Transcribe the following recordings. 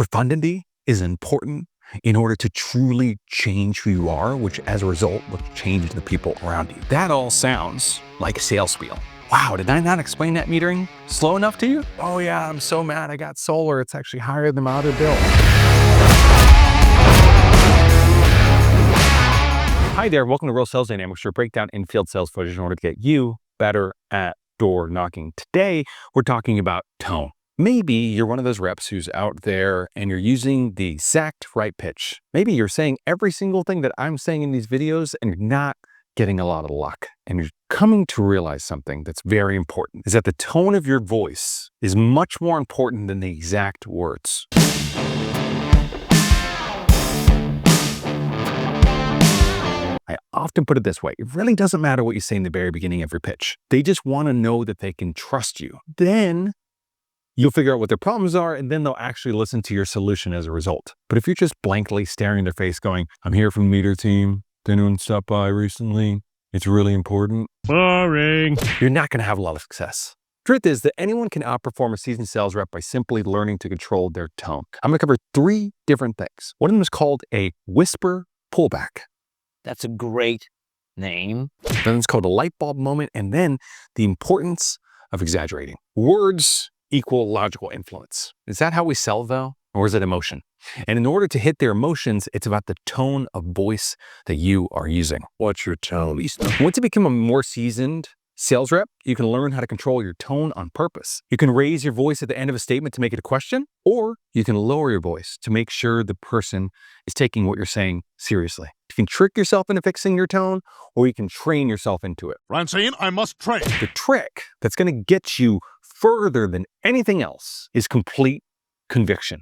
Profundity is important in order to truly change who you are, which as a result will change the people around you. That all sounds like a sales spiel. Wow, did I not explain that metering slow enough to you? Oh yeah, I'm so mad I got solar. It's actually higher than my other bill. Hi there, welcome to Real Sales Dynamics, your breakdown in field sales footage in order to get you better at door knocking. Today, we're talking about tone. Maybe you're one of those reps who's out there and you're using the exact right pitch. Maybe you're saying every single thing that I'm saying in these videos and you're not getting a lot of luck. And you're coming to realize something that's very important, is that the tone of your voice is much more important than the exact words. I often put it this way, it really doesn't matter what you say in the very beginning of your pitch. They just want to know that they can trust you. Then you'll figure out what their problems are, and then they'll actually listen to your solution as a result. But if you're just blankly staring in their face going, I'm here from the meter team, did anyone stop by recently? It's really important. Boring. You're not going to have a lot of success. Truth is that anyone can outperform a seasoned sales rep by simply learning to control their tone. I'm going to cover 3 different things. One of them is called a whisper pullback. That's a great name. Then it's called a light bulb moment, and then the importance of exaggerating. Words equal logical influence. Is that how we sell though? Or is it emotion? And in order to hit their emotions, it's about the tone of voice that you are using. What's your tone? Once you become a more seasoned sales rep, you can learn how to control your tone on purpose. You can raise your voice at the end of a statement to make it a question, or you can lower your voice to make sure the person is taking what you're saying seriously. You can trick yourself into fixing your tone, or you can train yourself into it. Francine, I must train. The trick that's going to get you further than anything else is complete conviction.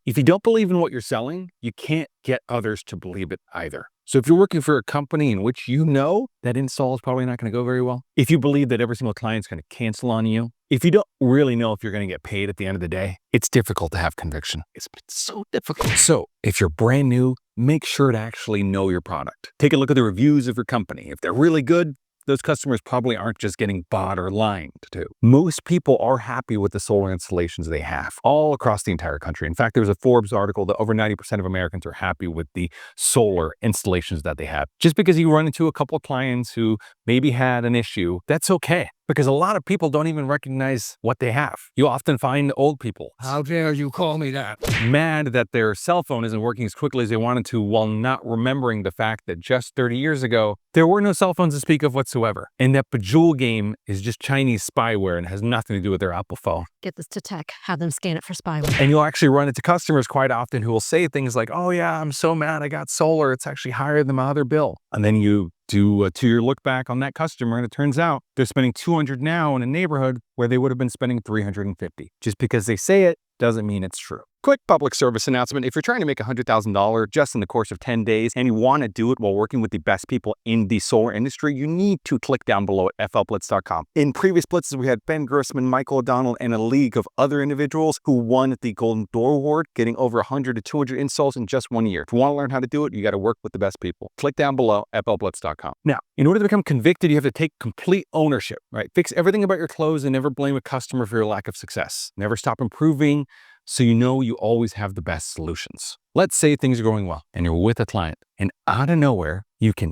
If you don't believe in what you're selling, you can't get others to believe it either. So if you're working for a company in which you know that install is probably not going to go very well, if you believe that every single client is going to cancel on you, if you don't really know if you're going to get paid at the end of the day, it's difficult to have conviction. It's so difficult. So if you're brand new, make sure to actually know your product. Take a look at the reviews of your company. If they're really good, those customers probably aren't just getting bought or lying to. Most people are happy with the solar installations they have all across the entire country. In fact, there was a Forbes article that over 90% of Americans are happy with the solar installations that they have. Just because you run into a couple of clients who maybe had an issue, that's okay. Because a lot of people don't even recognize what they have. You often find old people. How dare you call me that? Mad that their cell phone isn't working as quickly as they wanted to, while not remembering the fact that just 30 years ago, there were no cell phones to speak of whatsoever. And that Bejeweled game is just Chinese spyware and has nothing to do with their Apple phone. Get this to tech, have them scan it for spyware. And you'll actually run into customers quite often who will say things like, oh yeah, I'm so mad I got solar. It's actually higher than my other bill. And then you do a 2-year look back on that customer, and it turns out they're spending $200 now in a neighborhood where they would have been spending $350. Just because they say it doesn't mean it's true. Quick public service announcement. If you're trying to make $100,000 just in the course of 10 days and you want to do it while working with the best people in the solar industry, you need to click down below at flblitz.com. In previous blitzes, we had Ben Grossman, Michael O'Donnell, and a league of other individuals who won the Golden Door Award, getting over 100 to 200 installs in just 1 year. If you want to learn how to do it, you got to work with the best people. Click down below at flblitz.com. Now, in order to become convicted, you have to take complete ownership, right? Fix everything about your clothes and never blame a customer for your lack of success. Never stop improving, so you know you always have the best solutions. Let's say things are going well and you're with a client, and out of nowhere, it's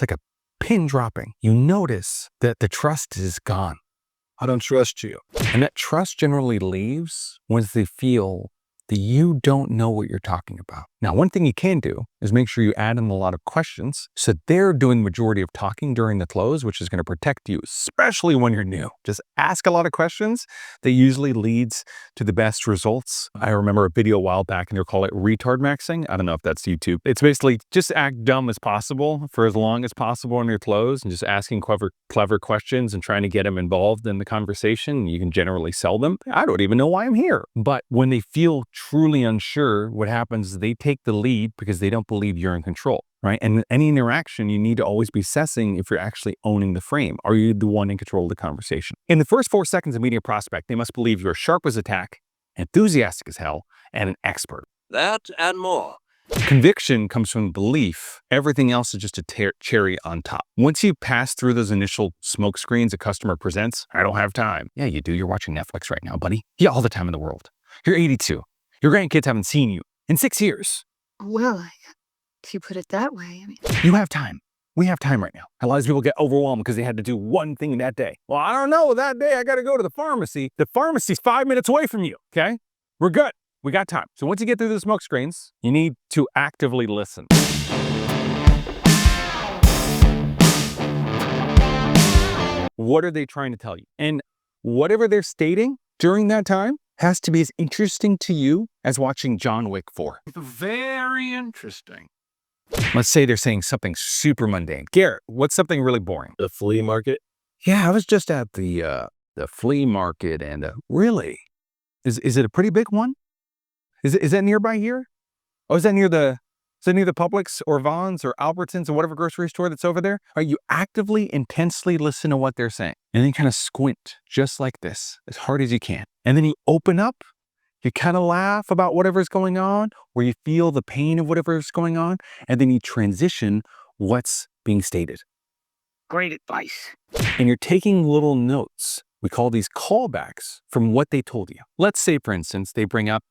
like a pin dropping. You notice that the trust is gone. I don't trust you. And that trust generally leaves once they feel that you don't know what you're talking about. Now, one thing you can do is make sure you add in a lot of questions so they're doing the majority of talking during the close, which is going to protect you, especially when you're new. Just ask a lot of questions. That usually leads to the best results. I remember a video a while back, and they'll call it retard maxing. I don't know if that's YouTube. It's basically just act dumb as possible for as long as possible in your close, and just asking clever questions and trying to get them involved in the conversation. You can generally sell them. I don't even know why I'm here. But when they feel truly unsure, what happens is they take the lead because they don't believe you're in control, right? And in any interaction, you need to always be assessing if you're actually owning the frame. Are you the one in control of the conversation? In the first 4 seconds of meeting a prospect, they must believe you're sharp as a tack, enthusiastic as hell, and an expert. That and more Conviction comes from belief. Everything else is just a cherry on top. Once you pass through those initial smoke screens a customer presents, I don't have time. Yeah, you do. You're watching Netflix right now, buddy. Yeah, all the time in the world. You're 82. Your grandkids haven't seen you in 6 years. Well, if you put it that way, I mean... You have time. We have time right now. A lot of people get overwhelmed because they had to do one thing that day. Well, I don't know. That day I got to go to the pharmacy. The pharmacy's 5 minutes away from you, okay? We're good. We got time. So once you get through the smoke screens, you need to actively listen. What are they trying to tell you? And whatever they're stating during that time has to be as interesting to you as watching John Wick 4. Very interesting. Let's say they're saying something super mundane. Garrett, what's something really boring? The flea market? Yeah, I was just at the flea market and really? Is it a pretty big one? Is that nearby here? Oh, is that near the Publix or Vons or Albertsons or whatever grocery store that's over there? Are you actively, intensely listen to what they're saying? And then kind of squint just like this, as hard as you can. And then you open up, you kind of laugh about whatever's going on, or you feel the pain of whatever's going on, and then you transition what's being stated. Great advice. And you're taking little notes. We call these callbacks from what they told you. Let's say, for instance, they bring up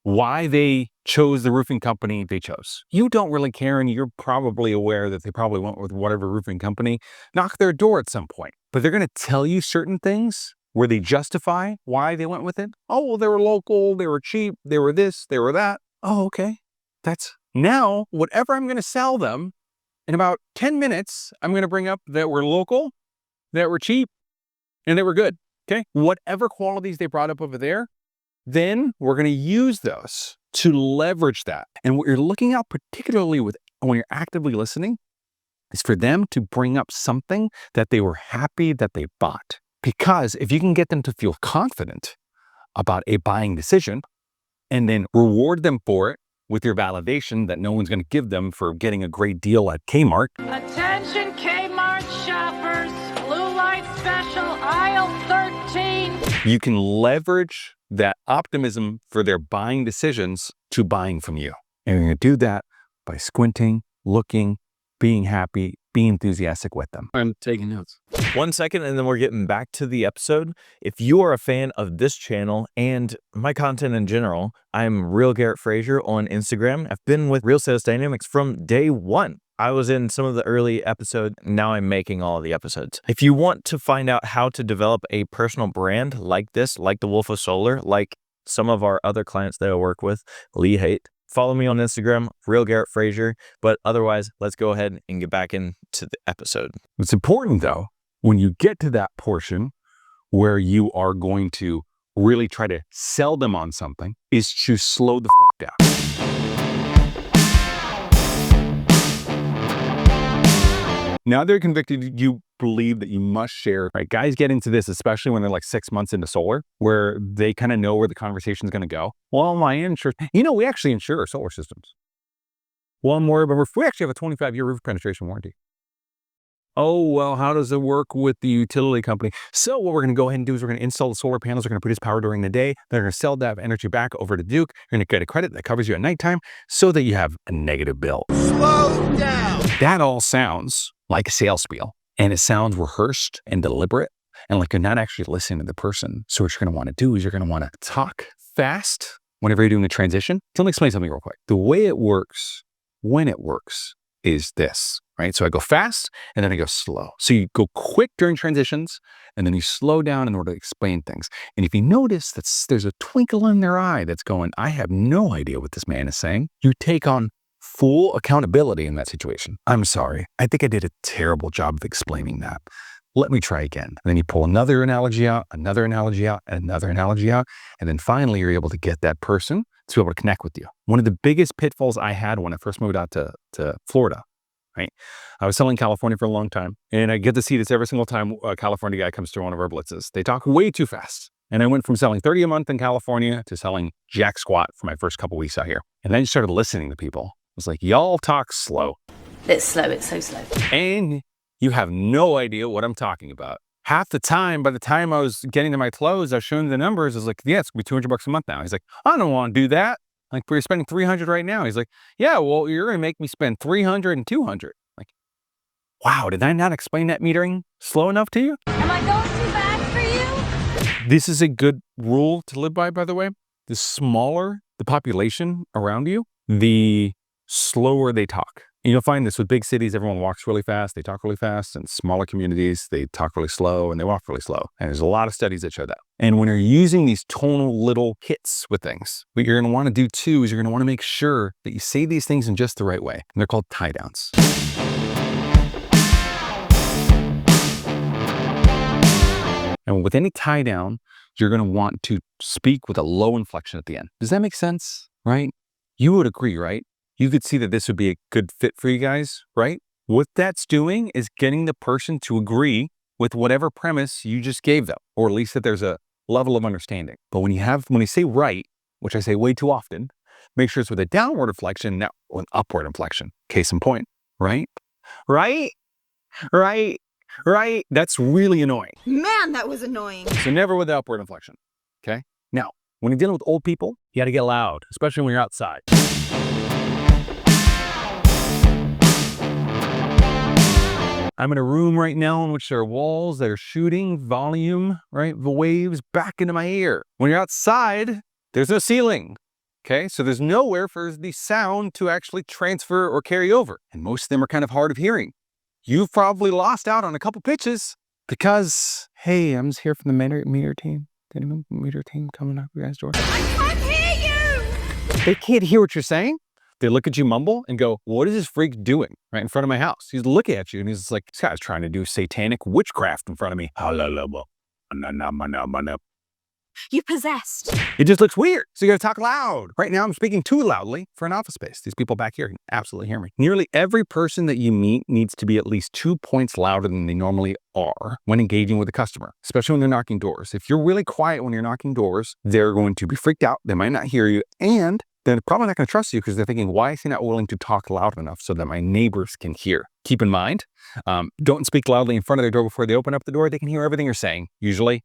why they chose the roofing company they chose. You don't really care, and you're probably aware that they probably went with whatever roofing company knocked their door at some point. But they're going to tell you certain things where they justify why they went with it. Oh, well, they were local, they were cheap, they were this, they were that. Oh, okay. That's now whatever I'm going to sell them in about 10 minutes, I'm going to bring up that we're local, that we're cheap, and that we're good. Okay. Whatever qualities they brought up over there, then we're going to use those to leverage that. And what you're looking out particularly with when you're actively listening is for them to bring up something that they were happy that they bought. Because if you can get them to feel confident about a buying decision and then reward them for it with your validation that no one's going to give them for getting a great deal at Kmart. Attention Kmart shoppers, blue light special, aisle 13. You can leverage that optimism for their buying decisions to buying from you. And you're going to do that by squinting, looking, being happy, being enthusiastic with them. I'm taking notes. 1 second, and then we're getting back to the episode. If you are a fan of this channel and my content in general, I'm Real Garrett Frazier on Instagram. I've been with Real Sales Dynamics from day one. I was in some of the early episodes. Now I'm making all of the episodes. If you want to find out how to develop a personal brand like this, like the Wolf of Solar, like some of our other clients that I work with, Lee Haight, follow me on Instagram, Real Garrett Frazier. But otherwise, let's go ahead and get back into the episode. What's important though, when you get to that portion where you are going to really try to sell them on something, is to slow the fuck down. Now they're convicted, you believe that you must share, right? Guys get into this, especially when they're like 6 months into solar, where they kind of know where the conversation is going to go. Well, my insurance, we actually insure our solar systems. Well, we actually have a 25-year roof penetration warranty. Oh, well, how does it work with the utility company? So what we're going to go ahead and do is we're going to install the solar panels. We're going to produce power during the day. They're going to sell that energy back over to Duke. You're going to get a credit that covers you at nighttime so that you have a negative bill. Slow down. That all sounds like a sales spiel, and it sounds rehearsed and deliberate and like you're not actually listening to the person. So what you're going to want to do is you're going to want to talk fast whenever you're doing a transition. So let me explain something real quick. The way it works, when it works, is this, right? So I go fast and then I go slow. So you go quick during transitions and then you slow down in order to explain things. And if you notice that there's a twinkle in their eye that's going, I have no idea what this man is saying, you take on full accountability in that situation. I'm sorry. I think I did a terrible job of explaining that. Let me try again. And then you pull another analogy out, another analogy out, and another analogy out. And then finally, you're able to get that person to be able to connect with you. One of the biggest pitfalls I had when I first moved out to Florida, right? I was selling California for a long time, and I get to see this every single time a California guy comes through one of our blitzes. They talk way too fast. And I went from selling 30 a month in California to selling jack squat for my first couple weeks out here. And then I started listening to people. I was like, y'all talk slow. It's slow, it's so slow. And you have no idea what I'm talking about. Half the time, by the time I was getting to my close, I was showing the numbers. I was like, yeah, it's going to be $200 a month now. He's like, I don't want to do that. Like, we're spending 300 right now. He's like, yeah, well, you're going to make me spend 300 and 200. Like, wow, did I not explain that metering slow enough to you? Am I going too fast for you? This is a good rule to live by the way. The smaller the population around you, the slower they talk. And you'll find this with big cities, everyone walks really fast, they talk really fast, and smaller communities, they talk really slow and they walk really slow. And there's a lot of studies that show that. And when you're using these tonal little hits with things, what you're gonna wanna do too is you're gonna wanna make sure that you say these things in just the right way. And they're called tie downs. And with any tie down, you're going to want to speak with a low inflection at the end. Does that make sense? Right? You would agree, right? You could see that this would be a good fit for you guys, right? What that's doing is getting the person to agree with whatever premise you just gave them, or at least that there's a level of understanding. But when you say right, which I say way too often, make sure it's with a downward inflection, not an upward inflection. Case in point, right? Right? Right? Right? That's really annoying. Man, that was annoying. So never with the upward inflection, okay? Now, when you're dealing with old people, you got to get loud, especially when you're outside. I'm in a room right now in which there are walls that are shooting volume, right? The waves back into my ear. When you're outside, there's no ceiling, okay? So there's nowhere for the sound to actually transfer or carry over. And most of them are kind of hard of hearing. You've probably lost out on a couple pitches because, hey, I'm just here from the meter team. Any meter team coming up your guys' door? I can't hear you! They can't hear what you're saying. They look at you mumble and go, what is this freak doing right in front of my house? He's looking at you and he's like, this guy's trying to do satanic witchcraft in front of me. You possessed. It just looks weird. So you gotta talk loud. Right now I'm speaking too loudly for an office space. These people back here can absolutely hear me. Nearly every person that you meet needs to be at least 2 points louder than they normally are when engaging with a customer, especially when they're knocking doors. If you're really quiet when you're knocking doors, they're going to be freaked out. They might not hear you, and they're probably not gonna trust you because they're thinking, why is he not willing to talk loud enough so that my neighbors can hear? Keep in mind, don't speak loudly in front of their door before they open up the door. They can hear everything you're saying, usually,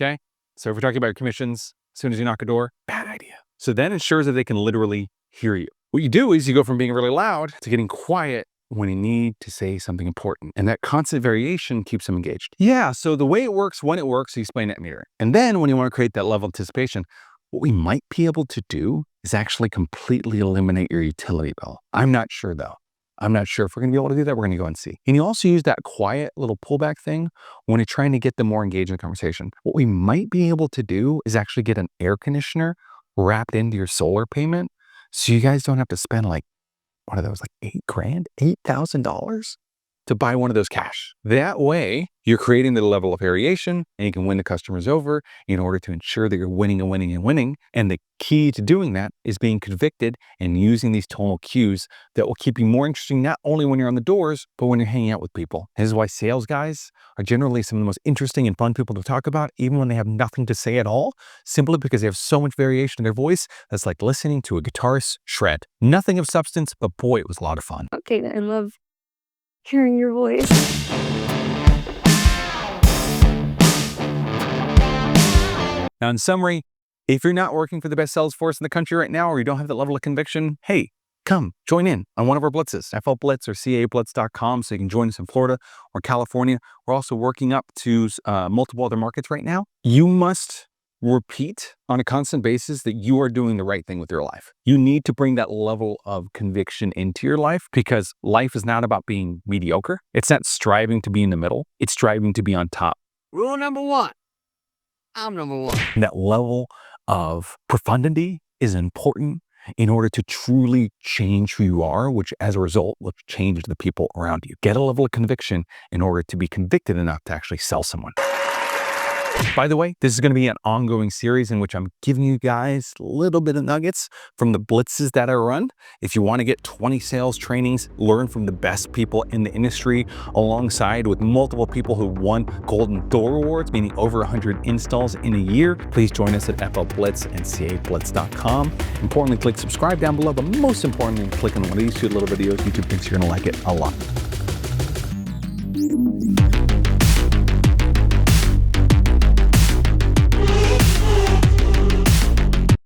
okay? So if we're talking about your commissions, as soon as you knock a door, bad idea. So that ensures that they can literally hear you. What you do is you go from being really loud to getting quiet when you need to say something important. And that constant variation keeps them engaged. Yeah, so the way it works, when it works, you explain that meter. And then when you want to create that level of anticipation, what we might be able to do is actually completely eliminate your utility bill. I'm not sure though. I'm not sure if we're going to be able to do that. We're going to go and see. And you also use that quiet little pullback thing when you're trying to get them more engaged in the conversation. What we might be able to do is actually get an air conditioner wrapped into your solar payment so you guys don't have to spend like, what are those, like $8,000 to buy one of those cash. That way, you're creating the level of variation and you can win the customers over in order to ensure that you're winning and winning and winning. And the key to doing that is being convicted and using these tonal cues that will keep you more interesting, not only when you're on the doors, but when you're hanging out with people. This is why sales guys are generally some of the most interesting and fun people to talk about, even when they have nothing to say at all, simply because they have so much variation in their voice that's like listening to a guitarist shred. Nothing of substance, but boy, it was a lot of fun. Okay, I love hearing your voice. Now, in summary, if you're not working for the best sales force in the country right now, or you don't have that level of conviction, hey, come join in on one of our blitzes, FL Blitz or CABlitz.com, so you can join us in Florida or California. We're also working up to multiple other markets right now. You must repeat on a constant basis that you are doing the right thing with your life. You need to bring that level of conviction into your life because life is not about being mediocre. It's not striving to be in the middle. It's striving to be on top. Rule number one. I'm number one. And that level of profundity is important in order to truly change who you are, which as a result will change the people around you. Get a level of conviction in order to be convicted enough to actually sell someone. By the way, this is going to be an ongoing series in which I'm giving you guys a little bit of nuggets from the blitzes that I run. If you want to get 20 sales trainings, learn from the best people in the industry, alongside with multiple people who won Golden Door Awards, meaning over 100 installs in a year, please join us at FL Blitz and CABlitz.com. Importantly, click subscribe down below, but most importantly, click on one of these two little videos. YouTube thinks you're going to like it a lot.